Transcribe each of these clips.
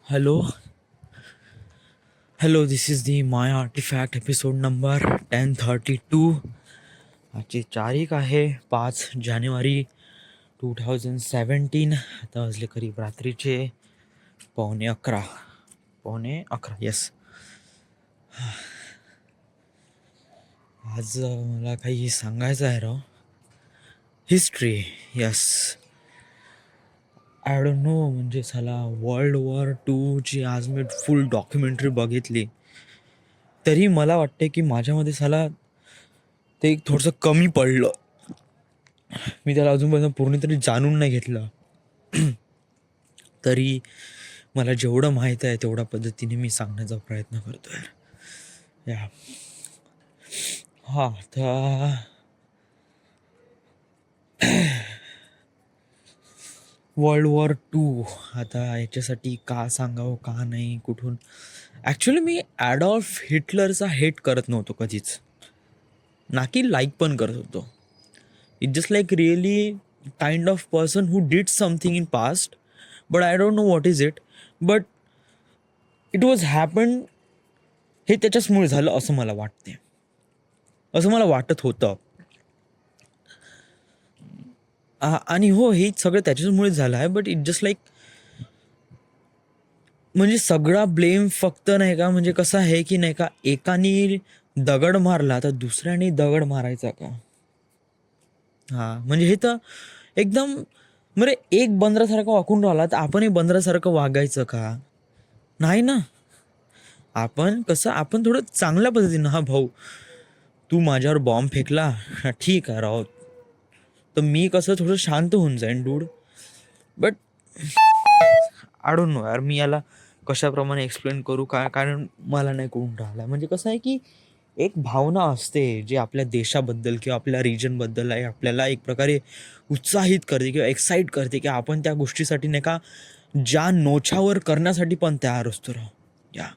Hello, this is the My Artifact episode number 1032. आजची तारीख आहे 5 जानेवारी 2017. आता वाजले करीब रात्रीचे 11:15. येस. आज मला काही सांगायचं आहे राव. History. Yes. I don't know, म्हणजे साला World War II ची आज मी फुल डॉक्युमेंटरी बघितली तरी मला वाटते की माझ्यामध्ये साला ते एक थोडंसं कमी पडलं. मी त्याला अजूनपर्यंत पूर्ण तरी जाणून नाही घेतलं. तरी मला जेवढं माहीत आहे तेवढ्या पद्धतीने मी सांगण्याचा प्रयत्न करतोय. या हा तर World War II आता याच्यासाठी का सांगावं का नाही कुठून. ॲक्च्युली मी ॲडॉल्फ हिटलरचा हेट करत नव्हतो कधीच, ना की लाईक पण करत होतो. It just like really kind of person who did something in past, but I don't know what is it, but it was happen. हे त्याच्याचमुळे झालं असं मला वाटते, असं मला वाटत होतं. आणि हो, हे सगळं त्याच्याचमुळे झालं आहे. बट इट जस्ट लाईक म्हणजे सगळा ब्लेम फक्त नाही का, म्हणजे कसं आहे की नाही का, एकाने दगड मारला तर दुसऱ्याने दगड मारायचा का. म्हणजे हे तर एकदम म्हणजे एक बंदरासारखं वाकून राहिला तर आपणही बंदरासारखं वागायचं का. नाही ना. आपण थोडं चांगल्या पद्धतीनं, हा भाऊ तू माझ्यावर बॉम्ब फेकला, ठीक आहे राव, तर मी कसं थोडं शांत होऊन जाईन dude. But I don't no यार, मी याला कशाप्रमाणे एक्सप्लेन करू काय, कारण मला नाही कळून राहिला. म्हणजे कसं आहे की एक भावना असते जी आपल्या देशाबद्दल किंवा आपल्या रिजनबद्दल आहे, आपल्याला एक प्रकारे उत्साहित करते किंवा एक्साईट करते की आपण त्या गोष्टीसाठी नाही का ज्या नोछावर करण्यासाठी पण तयार असतो राव. या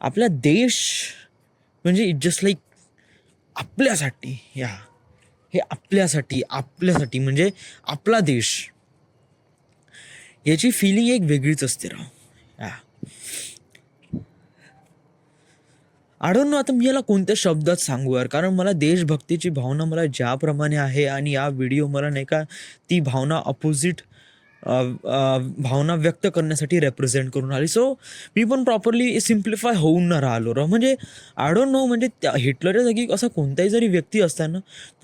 आपला देश म्हणजे इट जस्ट लाईक आपल्यासाठी. हे आपल्यासाठी म्हणजे आपला देश, याची फिलिंग एक वेगळीच असते राव. आय डोंट नो आता मी याला कोणत्या शब्दात सांगू यार, कारण मला देशभक्तीची भावना मला ज्याप्रमाणे आहे आणि या व्हिडिओ मला नाही का ती भावना अपोजिट भावना व्यक्त करण्यासाठी रेप्रेझेंट करून आली. सो मी पण प्रॉपरली सिम्प्लिफाय होऊन न राहिलो राव. म्हणजे आय डोंट नो, म्हणजे त्या हिटलरच्या जागी असा कोणताही जरी व्यक्ती असता ना,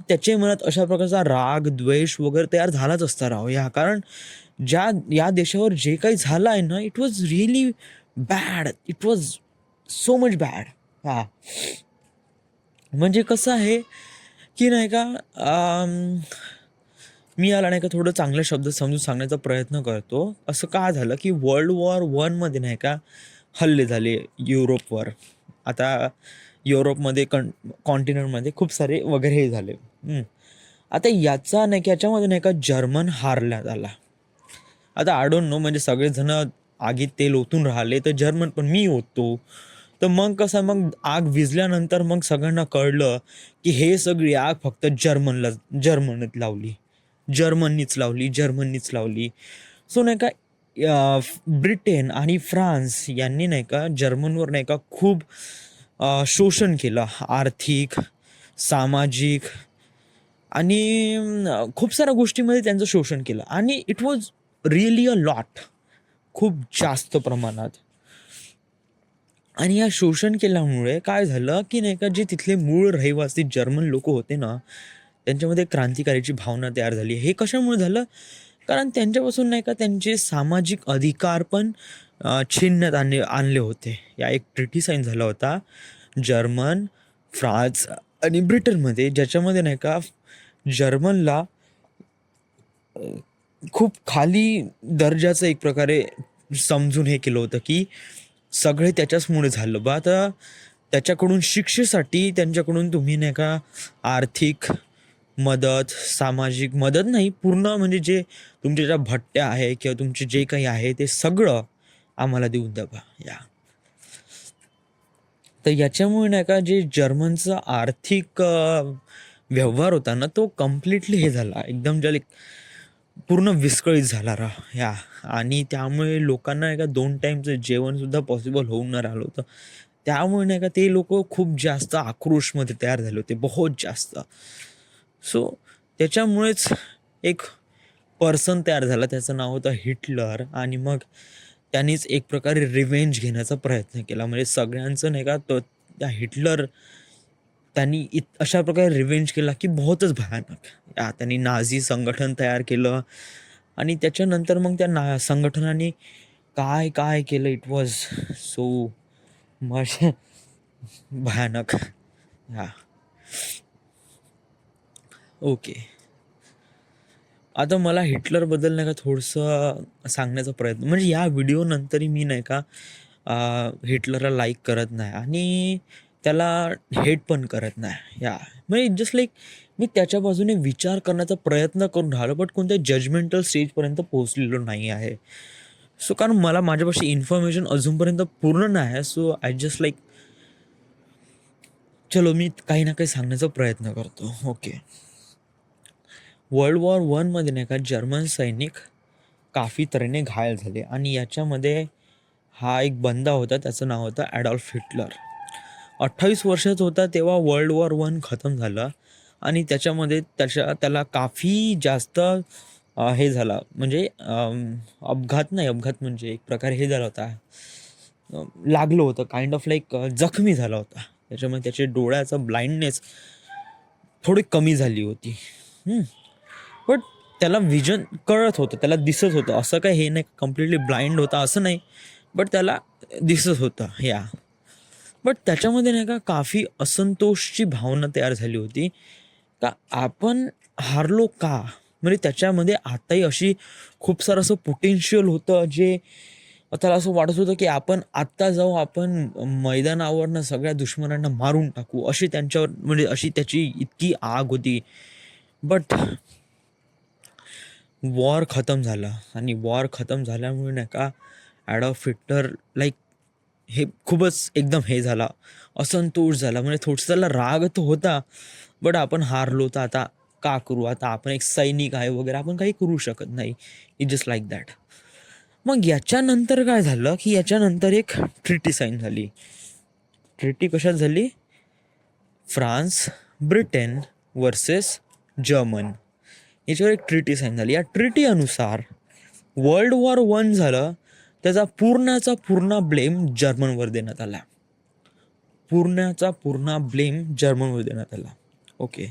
त्याच्या मनात अशा प्रकारचा राग द्वेष वगैरे तयार झालाच असता राव. कारण या देशावर जे काही झालं आहे ना, it was really bad. It was so much bad. म्हणजे कसं आहे की नाही का, मी याला नाही का थोडं चांगल्या शब्द समजून सांगण्याचा प्रयत्न करतो. असं का झालं की World War I नाही का हल्ले झाले युरोपवर. आता युरोपमध्ये कॉन्टिनेंटमध्ये खूप सारे वगैरे हे झाले. आता याचा नाही की याच्यामध्ये नाही का जर्मन हारण्यात आला. आता आय डोंट नो, म्हणजे सगळेजण आगीत तेल ओतून राहिले तर जर्मन पण मी होतो. तर मग कसं, मग आग विझल्यानंतर मग सगळ्यांना कळलं की हे सगळी आग फक्त जर्मनीच लावली. सो नाही का ब्रिटन आणि फ्रान्स यांनी नाही का जर्मनवर नाही का खूप शोषण केलं, आर्थिक, सामाजिक आणि खूप साऱ्या गोष्टीमध्ये त्यांचं शोषण केलं. आणि it was really a lot, खूप जास्त प्रमाणात. आणि या शोषण केल्यामुळे काय झालं की नाही का, जे तिथले मूळ रहिवासी जर्मन लोक होते ना, त्यांच्यामध्ये क्रांतिकारीची भावना तयार झाली. हे कशामुळे झालं, कारण त्यांच्यापासून नाही का त्यांचे सामाजिक अधिकार पण छिन्नत आणले होते. या एक ट्रिटी साईन झाला होता जर्मन, फ्रान्स आणि ब्रिटनमध्ये, ज्याच्यामध्ये नाही का जर्मनला खूप खाली दर्जाचं एक प्रकारे समजून हे केलं होतं की सगळे त्याच्याचमुळे झालं बा. आता त्याच्याकडून शिक्षेसाठी त्यांच्याकडून तुम्ही नाही का आर्थिक मदत, सामाजिक मदत नाही, पूर्ण म्हणजे जे तुमच्या ज्या भट्ट्या आहे किंवा तुमचे जे काही आहे ते सगळं आम्हाला देऊन द्या बा. तर याच्यामुळे नाही का जे जर्मनचा आर्थिक व्यवहार होता ना, तो कम्प्लिटली हे झाला एकदम. पूर्ण विस्कळीत झाला या. आणि त्यामुळे लोकांना नाही का 2 टाईमचं जेवणसुद्धा पॉसिबल होऊन न राहिलं होतं. त्यामुळे नाही का ते लोकं खूप जास्त आक्रोशमध्ये तयार झाले होते, बहुत जास्त. सो त्याच्यामुळेच एक पर्सन तयार झाला, त्याचं नाव होतं हिटलर. आणि मग त्यांनीच एक प्रकारे रिव्हेंज घेण्याचा प्रयत्न केला. म्हणजे सगळ्यांचं नाही का त्या हिटलर त्यांनी अशा प्रकारे रिव्हेंज केला की बहुतच भयानक. त्यांनी नाझी संघटन तयार केलं आणि त्याच्यानंतर मग त्या संघटनाने काय काय केलं, इट वॉज सो मच भयानक. हा, ओके. आता मला हिटलरबद्दल नाही का थोडंसं सांगण्याचा प्रयत्न, म्हणजे या व्हिडिओ नंतरही मी नाही का हिटलरला लाईक करत नाही आणि त्याला हेट पण करत नाही. म्हणजे जस्ट लाईक मी त्याच्या बाजूने विचार करण्याचा प्रयत्न करून राहिलो, बट कोणत्या जजमेंटल स्टेजपर्यंत पोहोचलेलो नाही आहे. सो कारण मला माझ्यापाशी इन्फॉर्मेशन अजूनपर्यंत पूर्ण नाही आहे. सो आय जस्ट लाईक चलो मी काही ना काही सांगण्याचा प्रयत्न करतो. ओके. वर्ल्ड वॉर 1 मध्ये नाही का जर्मन सैनिक काफी तऱ्हेने घायल झाले आणि याच्यामध्ये हा एक बंदा होता, त्याचं नाव होतं ॲडॉल्फ हिटलर. 28 वर्षाचा होता तेव्हा वर्ल्ड वॉर 1 खतम झालं आणि त्याच्यामध्ये त्याला काफी जास्त हे झाला, म्हणजे अपघात म्हणजे एक प्रकारे हे झाला होता, लागलं होतं, काइंड ऑफ लाईक जखमी झाला होता. त्याच्यामुळे त्याच्या डोळ्याचं ब्लाइंडनेस थोडी कमी झाली होती. बट त्याला विजन कळत होतं, त्याला दिसत होतं, असं काय हे नाही कम्प्लिटली ब्लाइंड होता असं नाही, बट त्याला दिसत होतं. बट त्याच्यामध्ये नाही का काफी असंतोषची भावना तयार झाली होती का आपण हारलो का. म्हणजे त्याच्यामध्ये आताही अशी खूप सारं असं पोटेन्शियल होतं, जे त्याला असं वाटत होतं की आपण आत्ता जाऊ, आपण मैदानावरनं सगळ्या दुश्मनांना मारून टाकू, अशी त्यांच्यावर म्हणजे अशी त्याची इतकी आग होती. बट वॉर खतम झाला आणि वॉर खतम झाल्यामुळे नाही का ॲडॉल्फ हिटलर लाईक हे खूपच एकदम हे झाला, असंतोष झाला. म्हणजे थोडंसं त्याला राग तर होता, बट आपण हारलो तर आता का करू, आता आपण एक सैनिक आहे वगैरे, आपण काही करू शकत नाही. It just like that. मग याच्यानंतर काय झालं की याच्यानंतर एक ट्रिटी साईन झाली. ट्रिटी कशात झाली? फ्रान्स ब्रिटन वर्सेस जर्मन याच्यावर एक ट्रिटी साईन झाली. या ट्रिटी अनुसार वर्ल्ड वॉर 1 झालं, त्याचा पूर्णचा पूर्ण ब्लेम जर्मनवर देण्यात आला. जर्मनवर देण्यात आला. ओके.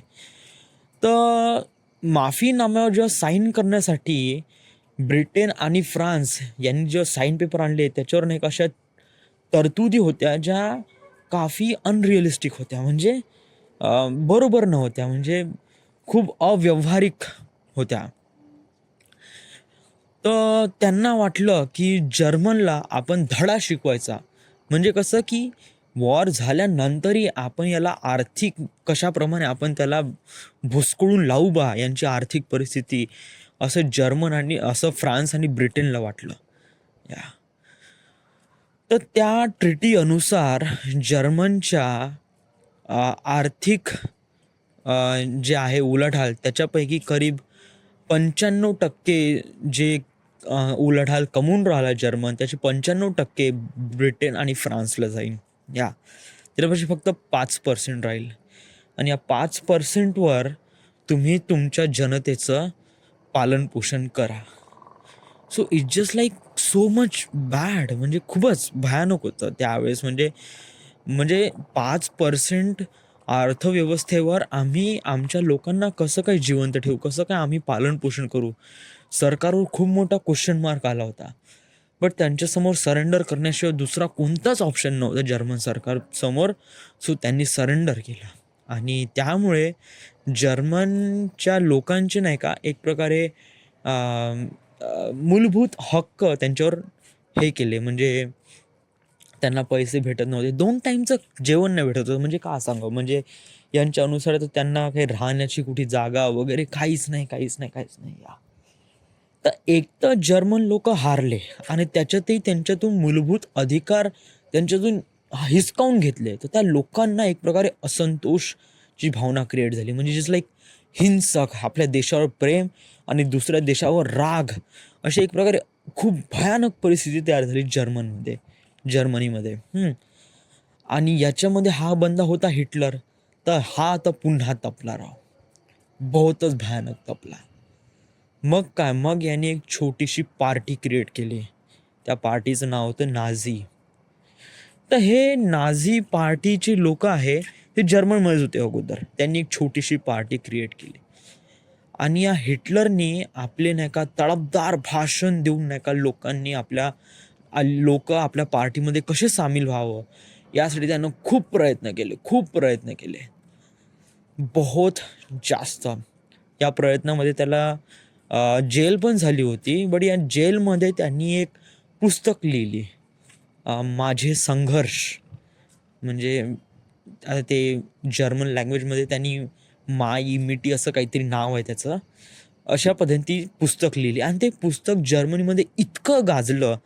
तर माफीनाम्यावर जेव्हा साईन करण्यासाठी ब्रिटन आणि फ्रान्स यांनी जेव्हा साईन पेपर आणले, त्याच्यावर एक अशा तरतुदी होत्या ज्या काफी अनरिअलिस्टिक होत्या, म्हणजे बरोबर नव्हत्या, म्हणजे खूप अव्यवहारिक होत्या. तर त्यांना वाटलं की जर्मनला आपण धडा शिकवायचा, म्हणजे कसं की वॉर झाल्यानंतरही आपण याला आर्थिक कशाप्रमाणे आपण त्याला भुसकळून लावू बा यांची आर्थिक परिस्थिती, असं जर्मन आणि असं फ्रान्स आणि ब्रिटनला वाटलं. तर त्या ट्रिटी अनुसार जर्मनच्या आर्थिक जे आहे उलाढाल, त्याच्यापैकी करीब 95% जे उलाढाल कमवून राहिला जर्मन, त्याचे 95% ब्रिटन आणि फ्रान्सला जाईल. त्याच्यापाशी फक्त 5% राहील आणि या 5%वर तुम्ही तुमच्या जनतेचं पालनपोषण करा. So it just like so much bad, म्हणजे खूपच भयानक होतं त्यावेळेस. म्हणजे 5% अर्थव्यवस्थेवर आम्ही आमच्या लोकांना कसं काय जिवंत ठेवू, कसं काय आम्ही पालनपोषण करू. सरकारवर खूप मोठा क्वेश्चन मार्क आला होता. बट त्यांच्यासमोर सरेंडर करण्याशिवाय दुसरा कोणताच ऑप्शन नव्हता जर्मन सरकार समोर. सो त्यांनी सरेंडर केलं आणि त्यामुळे जर्मनच्या लोकांचे नाही का एक प्रकारे मूलभूत हक्क त्यांच्यावर हे केले. म्हणजे त्यांना पैसे भेटत नव्हते, 2 टाईमचं जेवण नाही भेटत होतं. म्हणजे का सांगावं, म्हणजे यांच्या अनुसार तर त्यांना काही राहण्याची कुठे जागा वगैरे काहीच नाही. तर एक तर जर्मन लोक हारले आणि त्याच्यातही त्यांच्यातून मूलभूत अधिकार त्यांच्यातून हिसकावून घेतले. तर त्या लोकांना एक प्रकारे असंतोषची भावना क्रिएट झाली. म्हणजे जस्ट लाईक हिंसक, आपल्या देशावर प्रेम आणि दुसऱ्या देशावर राग, अशी एक प्रकारे खूप भयानक परिस्थिती तयार झाली जर्मनीमध्ये. आणि याच्यामध्ये हा बंदा होता हिटलर. तर हा आता पुन्हा तपला राव, बहुतच भयानक तपला. मग काय, मग याने एक छोटीशी पार्टी क्रिएट केली. त्या पार्टीचं नाव होतं नाझी. तर हे नाझी पार्टीचे लोक आहे, ते जर्मनमध्येच होते अगोदर. त्यांनी एक छोटीशी पार्टी क्रिएट केली आणि या हिटलरनी आपले नाही का तडफदार भाषण देऊन नाही का लोकांनी लोक आपल्या पार्टीमध्ये कसे सामील व्हावं यासाठी त्यानं खूप प्रयत्न केले, बहुत जास्त. या प्रयत्नामध्ये त्याला जेल पण झाली होती. बट या जेलमध्ये त्यांनी एक पुस्तक लिहिली, माझे संघर्ष. म्हणजे आता ते जर्मन लँग्वेजमध्ये त्यांनी माई मिटी असं काहीतरी नाव आहे त्याचं. अशा पद्धतीने ती पुस्तक लिहिली आणि ते पुस्तक जर्मनीमध्ये इतकं गाजलं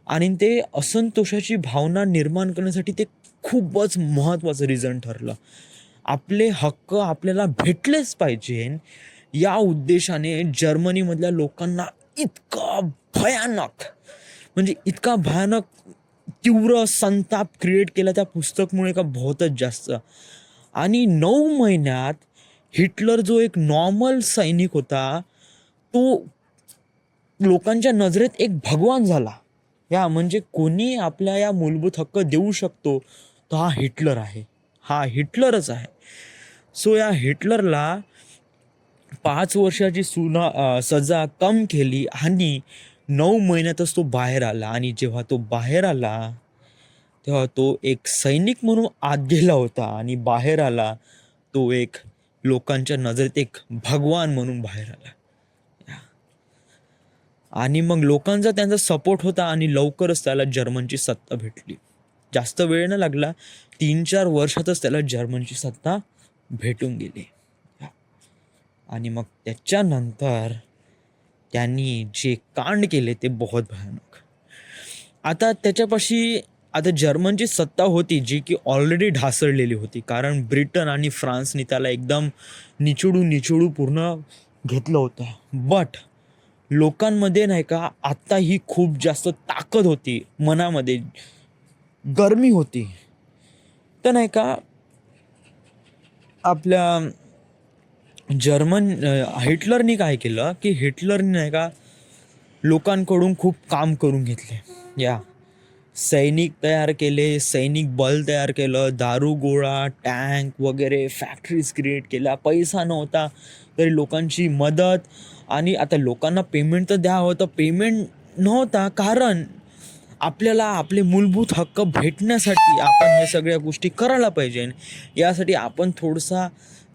आणि ते असंतोषाची भावना निर्माण करण्यासाठी ते खूपच महत्त्वाचं रिझन ठरलं. आपले हक्क आपल्याला भेटलेच पाहिजे या उद्देशाने जर्मनीमधल्या लोकांना इतका भयानक, म्हणजे इतका भयानक तीव्र संताप क्रिएट केला त्या पुस्तकमुळे का बहुतच जास्त. आणि 9 महिन्यात हिटलर जो एक नॉर्मल सैनिक होता, तो लोकांच्या नजरेत एक भगवान झाला. या म्हणजे कोणी आपल्या या मूलभूत हक्क देऊ शकतो तो हा हिटलर आहे, हा हिटलरच आहे. सो या हिटलरला 5 वर्षाची सजा कम केली आणि 9 महिन्यातच तो बाहेर आला. आणि जेव्हा तो बाहेर आला तेव्हा तो एक सैनिक म्हणून आत गेला होता आणि बाहेर आला तो एक लोकांच्या नजरेत एक भगवान म्हणून बाहेर आला. आणि मग लोकांचा त्यांचा सपोर्ट होता आणि लवकरच त्याला जर्मनची सत्ता भेटली. जास्त वेळ न लागला, 3-4 वर्षातच त्याला जर्मनची सत्ता भेटून गेली. आणि मग त्याच्यानंतर त्यांनी जे कांड केले ते बहुत भयानक. आता त्याच्यापाशी आता जर्मनची सत्ता होती जी की ऑलरेडी ढासळलेली होती, कारण ब्रिटन आणि फ्रान्सने त्याला एकदम निचोडू पूर्ण घेतलं होतं. बट लोकांमध्ये नाही का आत्ताही खूप जास्त ताकद होती, मनामध्ये गरमी होती. तर नाही का आपल्या हिटलरनी काय केलं की हिटलरनी नाही का लोकांकडून खूप काम करून घेतले. या सैनिक तयार केले, सैनिक बल तयार केलं, दारू गोळा, टँक वगैरे फॅक्टरीज क्रिएट केल्या. पैसा नव्हता तरी लोकांची मदत. आणि आता लोकांना पेमेंट तर द्यावं होतं, पेमेंट नव्हता, कारण आपल्याला आपले मूलभूत हक्क भेटण्यासाठी आपण हे सगळ्या गोष्टी करायला पाहिजे. यासाठी आपण थोडासा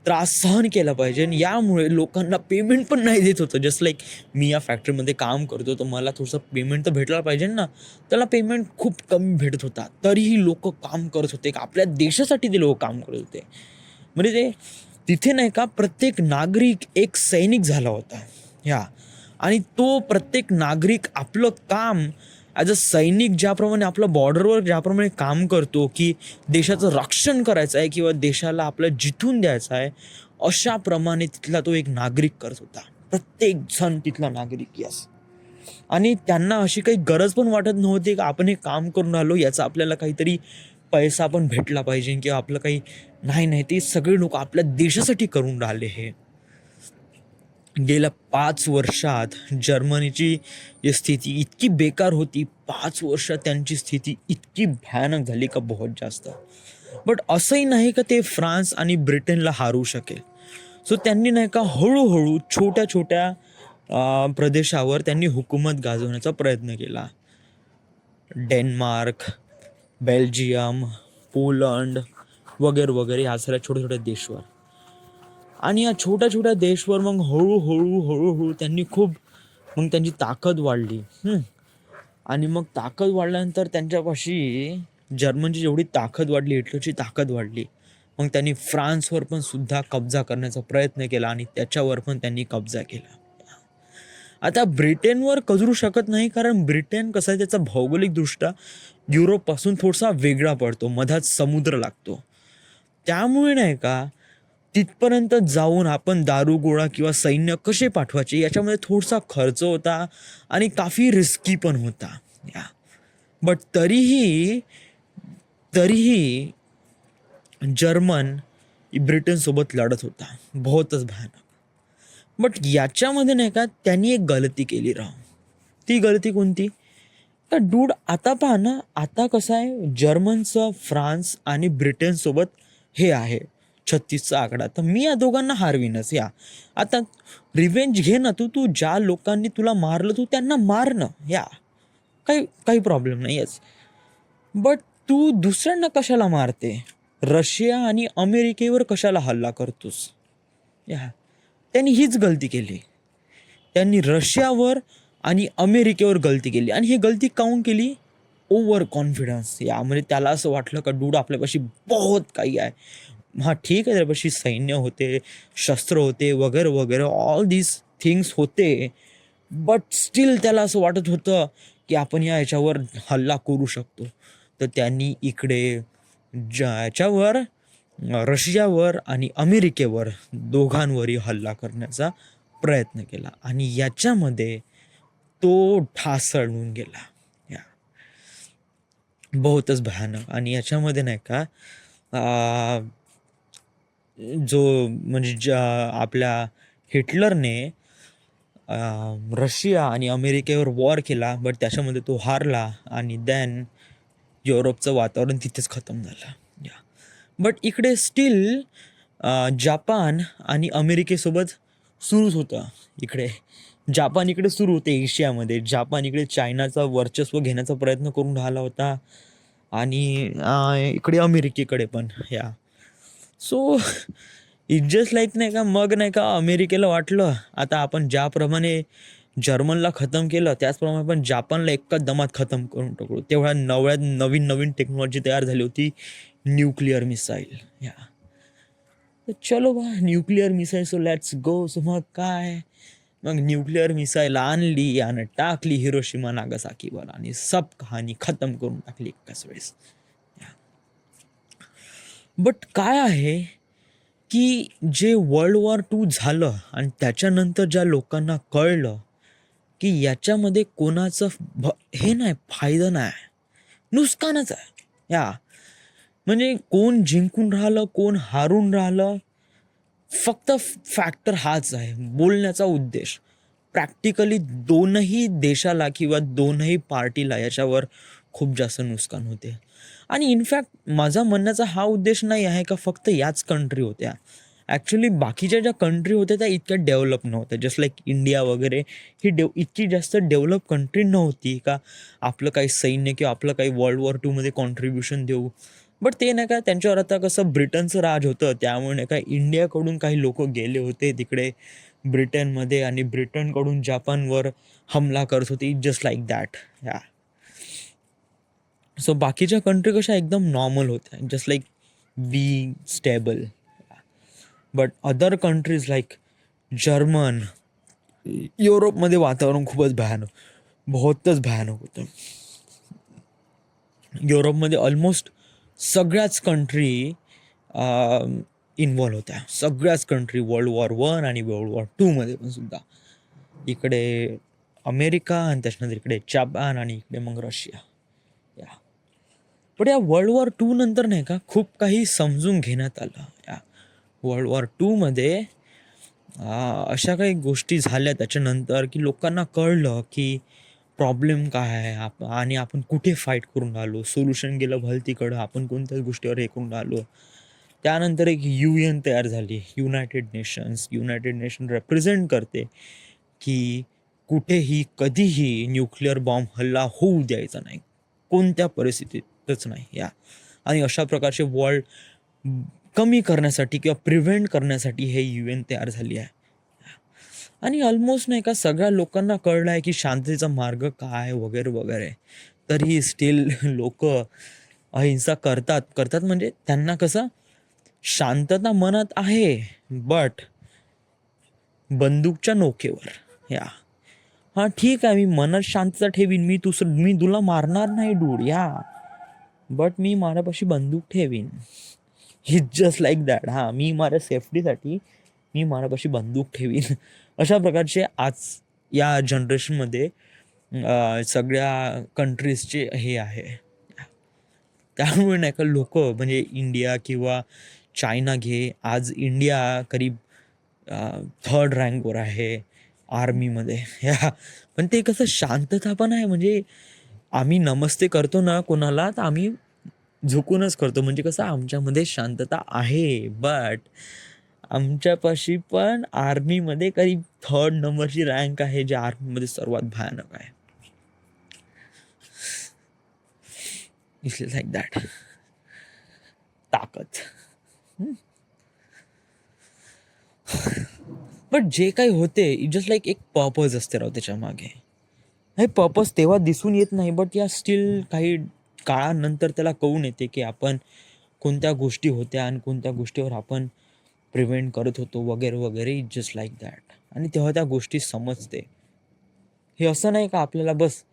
त्रास सहन केला पाहिजे. यामुळे लोकांना पेमेंट पण नाही देत होतं. जस्ट लाईक मी या फॅक्टरीमध्ये काम करतो तर मला थोडंसं पेमेंट तर भेटला पाहिजे ना. त्याला पेमेंट खूप कमी भेटत होता, तरीही लोक काम करत होते. आपल्या देशासाठी ते लोक काम करत होते. म्हणजे ते तिथे नाही का प्रत्येक नागरिक एक सैनिक झाला होता. आणि तो प्रत्येक नागरिक आपलं काम ॲज अ सैनिक ज्याप्रमाणे आपलं बॉर्डरवर ज्याप्रमाणे काम करतो की देशाचं रक्षण करायचं आहे किंवा देशाला आपलं जिथून द्यायचं आहे, अशाप्रमाणे तिथला तो एक नागरिक करत होता. प्रत्येक जण तिथला नागरिक. यस. आणि त्यांना अशी काही गरज पण वाटत नव्हती की आपण हे काम करून आलो याचा आपल्याला काहीतरी पैसा पण भेटला पाहिजे किंवा आपलं काही. नाही, ते सगळे लोक आपल्या देशासाठी करून राहिले. हे गेल्या 5 वर्षात जर्मनीची स्थिती इतकी बेकार होती. 5 वर्षात त्यांची स्थिती इतकी भयानक झाली का बहुत जास्त. बट असंही नाही का ते फ्रान्स आणि ब्रिटनला हारू शकेल. सो त्यांनी नाही का हळूहळू छोट्या छोट्या प्रदेशावर त्यांनी हुकूमत गाजवण्याचा प्रयत्न केला. डेन्मार्क, बेल्जियम, पोलंड वगैरे वगैरे ह्या साऱ्या छोट्या छोट्या देशवर. आणि या छोट्या छोट्या देशवर मग हळूहळू त्यांनी मग त्यांची ताकद वाढली. आणि मग ताकद वाढल्यानंतर त्यांच्यापाशी जर्मनची जेवढी ताकद वाढली, हिटलरची ताकद वाढली, मग त्यांनी फ्रान्सवर पण सुद्धा कब्जा करण्याचा प्रयत्न केला आणि त्याच्यावर पण त्यांनी कब्जा केला. आता ब्रिटनवर करू शकत नाही, कारण ब्रिटन कसं आहे त्याचा भौगोलिकदृष्ट्या युरोपपासून थोडासा वेगळा पडतो, मधात समुद्र लागतो. त्यामुळे नाही का तिथपर्यंत जाऊन आपण दारू गोळा किंवा सैन्य कसे पाठवायचे याच्यामध्ये थोडासा खर्च होता आणि काफी रिस्की पण होता या. बट तरीही जर्मन ब्रिटनसोबत लढत होता, बहुतच भयानक. बट याच्यामध्ये नाही का त्यांनी एक गलती केली राव. ती गलती कोणती? का डूड आता पहा ना, आता कसं आहे, जर्मनचं फ्रान्स आणि ब्रिटनसोबत हे आहे 36चा आकडा. तर मी या दोघांना हारवीनच या. आता रिव्हेंज घे ना, तू तू ज्या लोकांनी तुला मारलं तू त्यांना मार ना या, काही काही प्रॉब्लेम नाही आहेच. बट तू दुसऱ्यांना कशाला मारते? रशिया आणि अमेरिकेवर कशाला हल्ला करतोस या? त्यांनी हीच गलती केली. त्यांनी रशियावर आणि अमेरिकेवर गलती केली. आणि ही गलती काऊन केली? Over confidence. यामध्ये त्याला असं वाटलं का डूड आपल्यापाशी बहुत काही आहे. हां ठीक आहे, त्याच्यापाशी सैन्य होते, शस्त्र होते, वगैरे वगैरे, ऑल दीज थिंग्स होते. बट स्टील त्याला असं वाटत होतं की आपण याच्यावर हल्ला करू शकतो. तर त्यांनी इकडे ज्याच्यावर रशियावर आणि अमेरिकेवर दोघांवरही हल्ला करण्याचा प्रयत्न केला आणि याच्यामध्ये तो ढासळून गेला या. बहुतच भयानक. आणि याच्यामध्ये नाही का जो म्हणजे आपल्या हिटलरने रशिया आणि अमेरिकेवर वॉर केला, बट त्याच्यामध्ये तो हारला आणि देन युरोपचं वातावरण तिथेच खतम झालं या. बट इकडे स्टील जापान आणि अमेरिकेसोबत सुरूच होतं. इकडे जापान इकडे सुरू होते एशियामध्ये. जापान इकडे चायनाचं वर्चस्व घेण्याचा प्रयत्न करून राहिला होता आणि इकडे अमेरिकेकडे पण या. सो इट जस्ट लाईक नाही का, मग नाही का अमेरिकेला वाटलं आता आपण ज्याप्रमाणे जर्मनला खतम केलं त्याचप्रमाणे आपण जापानला एका दमात खतम करून टाकू. तेवढ्या नवीन नवीन टेक्नॉलॉजी तयार झाली होती, न्यूक्लिअर मिसाईल या. तर चलो बा nuclear missile, so let's go. So मग काय, मग न्यूक्लिअर मिसाईल आणली आणि टाकली हिरोशिमा नागासाकीवर आणि सब कहाणी खतम करून टाकली एकाच वेळेस. बट काय आहे की जे वर्ल्ड वॉर 2 झालं आणि त्याच्यानंतर ज्या लोकांना कळलं की याच्यामध्ये कोणाचं हे नाही, फायदा नाही, नुकसानच आहे या. म्हणजे कोण जिंकून राहिलं कोण हारून राहिलं, फक्त फॅक्टर हाच आहे, बोलण्याचा उद्देश. प्रॅक्टिकली दोनही देशाला किंवा दोनही पार्टीला याच्यावर खूप जास्त नुकसान होते. आणि इनफॅक्ट माझा म्हणण्याचा हा उद्देश नाही आहे का फक्त याच कंट्री होत्या. ॲक्च्युली बाकीच्या ज्या कंट्री होत्या त्या इतक्या डेव्हलप नव्हत्या. जस्ट लाईक इंडिया वगैरे ही इतकी जास्त डेव्हलप कंट्री नव्हती का आपलं काही सैन्य किंवा आपलं काही वर्ल्ड वॉर 2 मध्ये कॉन्ट्रीब्युशन देऊ. बट ते नाही का त्यांच्यावर आता कसं ब्रिटनचं राज होतं, त्यामुळे नाही का इंडियाकडून काही लोक गेले होते तिकडे ब्रिटनमध्ये आणि ब्रिटनकडून जापानवर हमला करत होते, जस्ट लाईक दॅट या. सो बाकीच्या कंट्री कशा एकदम नॉर्मल होत्या, just like be stable. But other countries like German, युरोपमध्ये वातावरण खूपच भयानक, बहुतच भयानक होतं. युरोपमध्ये ऑलमोस्ट सगळ्याच कंट्री इन्व्हॉल्व होत्या, सगळ्याच कंट्री वर्ल्ड वॉर 1 आणि वर्ल्ड वॉर 2 मध्ये पण सुद्धा. इकडे अमेरिका आणि त्याच्यानंतर इकडे जापान आणि इकडे मग रशिया या. पण या वर्ल्ड वॉर 2 नंतर नाही का खूप काही समजून घेण्यात आलं या. वर्ल्ड वॉर 2 मध्ये अशा काही गोष्टी झाल्या त्याच्यानंतर की लोकांना कळलं की प्रॉब्लेम काय आहे आणि आपण कुठे फाईट करून राहिलो, सोल्युशन गेलं भलतीकडं, आपण कोणत्याच गोष्टीवर हे करून राहिलो. त्यानंतर एक UN तयार झाली, युनायटेड नेशन रेप्रेझेंट करते की कुठेही कधीही न्यूक्लिअर बॉम्ब हल्ला होऊ द्यायचा नाही, कोणत्या परिस्थितीतच नाही या. आणि अशा प्रकारचे वर्ल्ड कमी करण्यासाठी किंवा प्रिव्हेंट करण्यासाठी हे UN तयार झाली आहे. आणि ऑलमोस्ट नाही का सगळ्या लोकांना कळलं आहे की शांततेचा मार्ग काय वगैरे वगैरे. तरी स्टील लोक अहिंसा करतात म्हणजे त्यांना कसं शांतता मनात आहे, बट बंदूकच्या नोकेवर या. हा ठीक आहे, मी मनात शांतता ठेवीन, मी तुला मारणार नाही डूड या, बट मी माझ्यापाशी बंदूक ठेवीन इज जस्ट लाईक दॅट. हां, मी माझ्या सेफ्टीसाठी मी माझ्यापाशी बंदूक ठेवीन. अशा प्रकारचे आज या जनरेशनमध्ये सगळ्या कंट्रीजचे हे आहे. त्यामुळे नाही का लोक म्हणजे इंडिया किंवा चायना घे, आज इंडिया करीब 3rd रँकवर आहे आर्मीमध्ये. या पण ते कसं शांतता पण आहे. म्हणजे आम्ही नमस्ते करतो ना कोणाला, तर आम्ही झुकूनच करतो. म्हणजे कसं आमच्यामध्ये शांतता आहे. बट आमच्यापाशी पण आर्मीमध्ये करीब 3rd नंबरची रँक आहे, जे आर्मीमध्ये सर्वात भयानक आहे. It's like that. ताकद. बट जे काही होते इट जस्ट लाईक एक पर्पज असते राव त्याच्या मागे. हे पर्पज तेव्हा दिसून येत नाही, बट या स्टील काही काळानंतर त्याला कळून येते की आपण कोणत्या गोष्टी होत्या आणि कोणत्या गोष्टीवर आपण प्रिव्हेंट करत होतो वगैरे वगैरे. It just like that. आणि तेव्हा त्या गोष्टी समजते. हे असं नाही का आपल्याला बस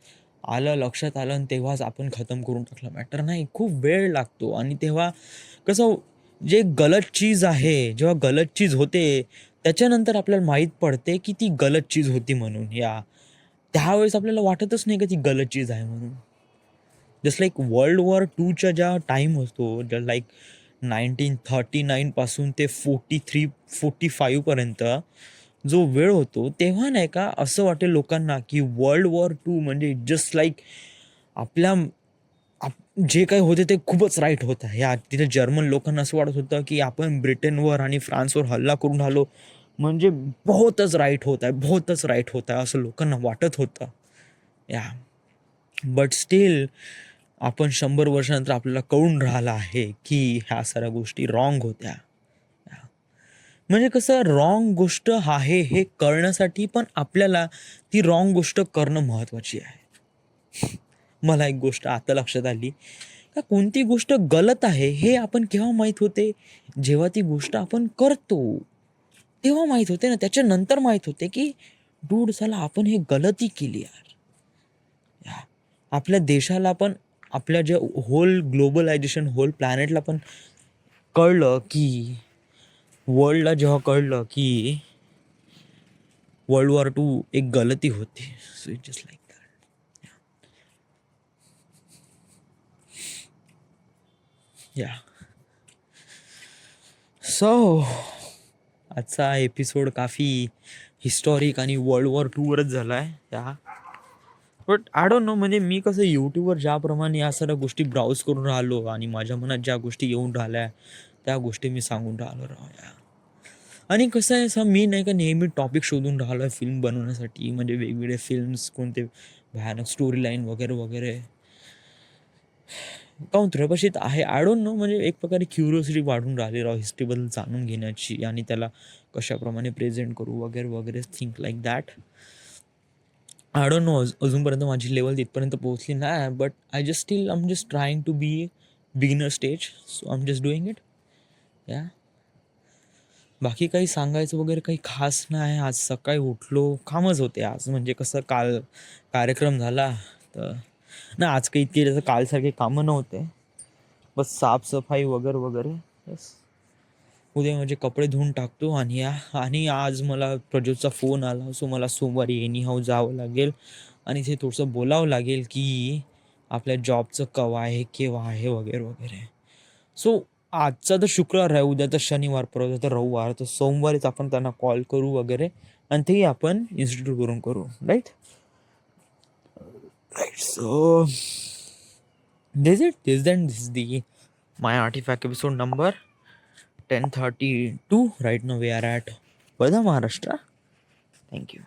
आलं लक्षात आलं आणि तेव्हाच आपण खतम करून टाकलं मॅटर. नाही, खूप वेळ लागतो. आणि तेव्हा कसं जे गलत चीज आहे, जेव्हा गलत चीज होते त्याच्यानंतर आपल्याला माहीत पडते की ती गलत चीज होती म्हणून. त्यावेळेस आपल्याला वाटतच नाही का ती गलत चीज आहे म्हणून. जस्ट लाईक वर्ल्ड वॉर 2च्या ज्या टाईम होतो, ज्या लाईक 1939 पासून ते 43-45 पर्यंत जो वेळ होतो, तेव्हा नाही का असं वाटेल लोकांना की वर्ल्ड वॉर 2 म्हणजे जस्ट लाईक आपल्या जे काही होते ते खूपच राईट होतं. तिथे जर्मन लोकांना असं वाटत होतं की आपण ब्रिटनवर आणि फ्रान्सवर हल्ला करून राहिलो म्हणजे बहुतच राईट होत आहे, बहुतच राईट होत आहे, असं लोकांना वाटत होतं. बट स्टील आपण 100 वर्षानंतर आपल्याला कळून राहिलं आहे की ह्या साऱ्या गोष्टी रॉंग होत्या. म्हणजे कसं रॉंग गोष्ट आहे हे कळण्यासाठी पण आपल्याला ती रॉंग गोष्ट करणं महत्त्वाची आहे. मला एक गोष्ट आता लक्षात आली का कोणती गोष्ट गलत आहे हे आपण केव्हा माहीत होते, जेव्हा ती गोष्ट आपण करतो तेव्हा माहीत होते ना. त्याच्यानंतर माहीत होते की डूड साला आपण हे गलती केली यार. आपल्या देशाला पण, आपल्या जे होल ग्लोबलायझेशन होल प्लॅनेटला पण कळलं की, वर्ल्डला जेव्हा कळलं की वर्ल्ड वॉर 2 एक गलती होती. So it just like that. या सो आजचा एपिसोड काफी हिस्टॉरिक आणि वर्ल्ड वॉर 2वरच झाला आहे. बट आय डोंट नो, म्हणजे मी कसं यूट्यूबवर ज्याप्रमाणे या सर्व गोष्टी ब्राउज करून राहिलो आणि माझ्या मनात ज्या गोष्टी येऊन राहिल्या त्या गोष्टी मी सांगून राहिलो राव. आणि कसं आहे, असं मी नाही का नेहमी टॉपिक शोधून राहिलो आहे फिल्म बनवण्यासाठी. म्हणजे वेगवेगळे फिल्म्स, कोणते भयानक स्टोरी लाईन वगैरे वगैरे. काहून तुझ्यापाशी आहे आय डोंट नो. म्हणजे एक प्रकारे क्युरिओसिटी वाढून राहिली राव हिस्ट्रीबद्दल जाणून घेण्याची आणि त्याला कशाप्रमाणे प्रेझेंट करू वगैरे वगैरे. Think like that. I don't know, अजूनपर्यंत माझी लेवल तिथपर्यंत पोहोचली नाही. But I just I am just trying to be beginner stage. So I am just doing it. बाकी काही सांगायचं वगैरे काही खास नाही. आज सकाळी उठलो, कामच होते आज. म्हणजे कसं काल कार्यक्रम झाला तर नाही, आज काही इतके जसं कालसारखे कामं नव्हते. बस साफसफाई वगैरे वगैरे. बस उद्या माझे कपडे धुवून टाकतो. आणि आज मला प्रज्योतचा फोन आला. सो मला सोमवारी एनी हाऊ जावं लागेल आणि ते थोडंसं बोलावं लागेल की आपल्या जॉबचं केव्हा आहे, केव्हा आहे वगैरे वगैरे. सो आजचा तर शुक्रवार आहे, उद्या तर शनिवार, परवा तर रविवार. तर सोमवारीच आपण त्यांना कॉल करू वगैरे आणि तेही आपण इन्स्टिट्यूटवरून करू. Right. So this is the my artifact episode number 1032. Right now we are at Vadha, Maharashtra. Thank you.